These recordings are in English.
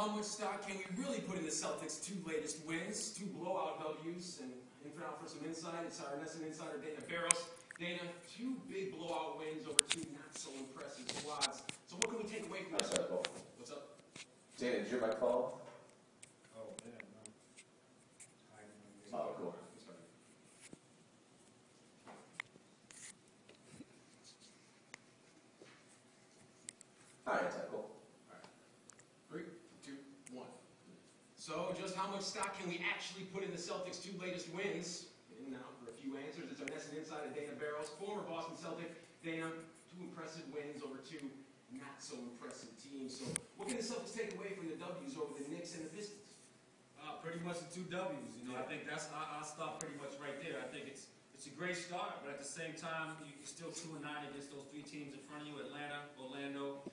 how much stock can we really put in the Celtics' two latest wins, two blowout W's, and in for some insight, it's our Nesn insider, Dana Barros. Dana, two big blowout wins over two not-so-impressive squads. So what can we take away from this? What's up? Dana, did you hear my call? Oh, yeah, no. Oh, cool. All right, cool. All right. 3, 2, 1. So just how much stock can we actually put in the Celtics' two latest wins? And now for a few answers, it's our Nesn insider, Dana Barros, former Boston Celtic. Dana, two impressive wins over two not-so-impressive teams. So what can the Celtics take away from the W's over the Knicks and the Pistons? Pretty much the two W's. You know, I think that's I'll stop pretty much right there. I think it's a great start, but at the same time, you're still 2-9 against those three teams in front of you: Atlanta, Orlando.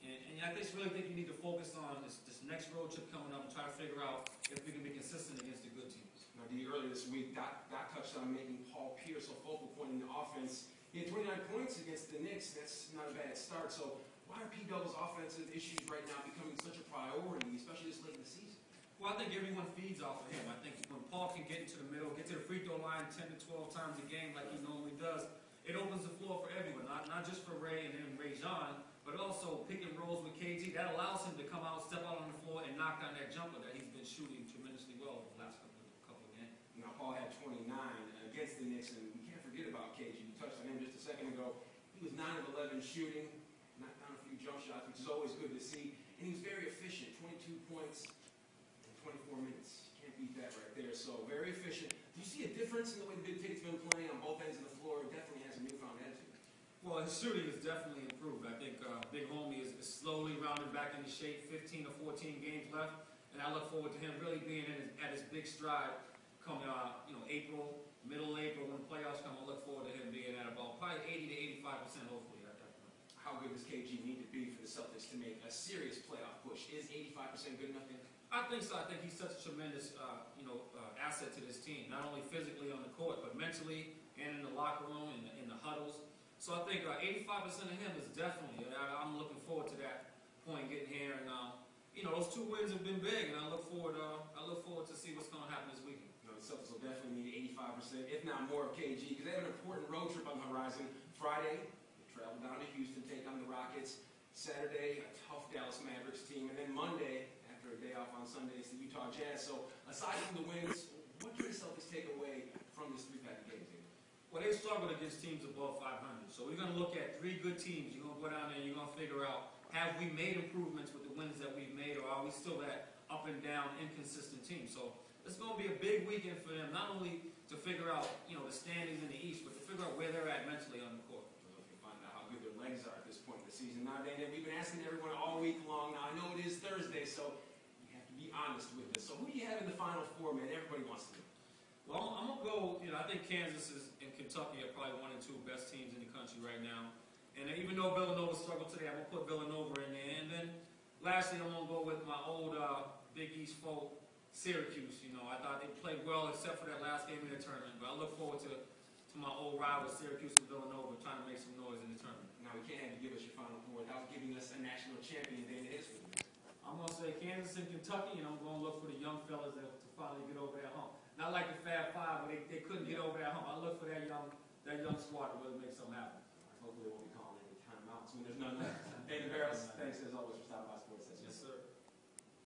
And I just really think you need to focus on this next road trip coming up and try to figure out if we can be consistent against the good teams. Now, earlier this week, Doc touched on making Paul Pierce a focal point in the offense. He had 29 points against the Knicks. That's not a bad start. So why are P-Double's offensive issues right now becoming such a priority, especially this late in the season? Well, I think everyone feeds off of him. I think when Paul can get into the middle, get to the free throw line 10 to 12 times a game like he normally does, it opens the floor for everyone, not just for Ray and then Ray John, but also pick and rolls with KG. That allows him to come out, step out on the floor, and knock down that jumper that he's been shooting tremendously well over the last couple of games. Now, Paul had 29 against the Knicks, and we can't forget about KG. You touched on him just a second ago. He was 9 of 11 shooting, knocked down a few jump shots, which is always good to see. And he was very efficient, 22 points in 24 minutes. Can't beat that right there. So, very efficient. Do you see a difference in the way the Big Ticket's been playing on both ends of the floor? It definitely has a newfound attitude. Well, his shooting has definitely improved. I think Big Homie is slowly rounding back into shape, 15 or 14 games left, and I look forward to him really being at his big stride coming April, middle April, when the playoffs come. I look forward to him being at about probably 80 to 85% hopefully at that point. How good does KG need to be for the Celtics to make a serious playoff push? Is 85% good enough? I think so. I think he's such a tremendous asset to this team, not only physically on the court, but mentally and in the locker room, in the huddles. So I think 85% of him is definitely, I'm looking forward to that point getting here. And, those two wins have been big, and I look forward to see what's going to happen this weekend. The Celtics will definitely need 85%, if not more, of KG, because they have an important road trip on the horizon. Friday, they travel down to Houston, take on the Rockets. Saturday, a tough Dallas Mavericks team. And then Monday, after a day off on Sunday, it's the Utah Jazz. So aside from the wins, what can the Celtics take away from this three-pack of games? Well, they struggled against teams above 500. So we're going to look at three good teams. You're going to go down there and you're going to figure out, have we made improvements with the wins that we've made, or are we still that up and down, inconsistent team? So it's going to be a big weekend for them, not only to figure out, the standings in the East, but to figure out where they're at mentally on the court. We'll find out how good their legs are at this point in the season. Now, Dana, we've been asking everyone all week long. Now, I know it is Thursday, so you have to be honest with us. So who do you have in the Final Four, man? Everybody wants to know. Well, I'm going to go, I think Kansas and Kentucky are probably one and two best teams in the country right now. And even though Villanova struggled today, I'm going to put Villanova in there. And then, lastly, I'm going to go with my old Big East foe, Syracuse. I thought they played well except for that last game in the tournament. But I look forward to my old rivals, Syracuse and Villanova, trying to make some noise in the tournament. Now, we can't have you give us your Final Four without giving us a national champion day in history. I'm going to say Kansas and Kentucky, and I'm going to look for the young fellas to finally get over that hump. Not like the Fab Five, where they couldn't get over that hump. I look for that young squad to really make something happen. Hopefully, they won't be calling any timeouts when there's none left. Dana Barros, thanks as always for stopping by.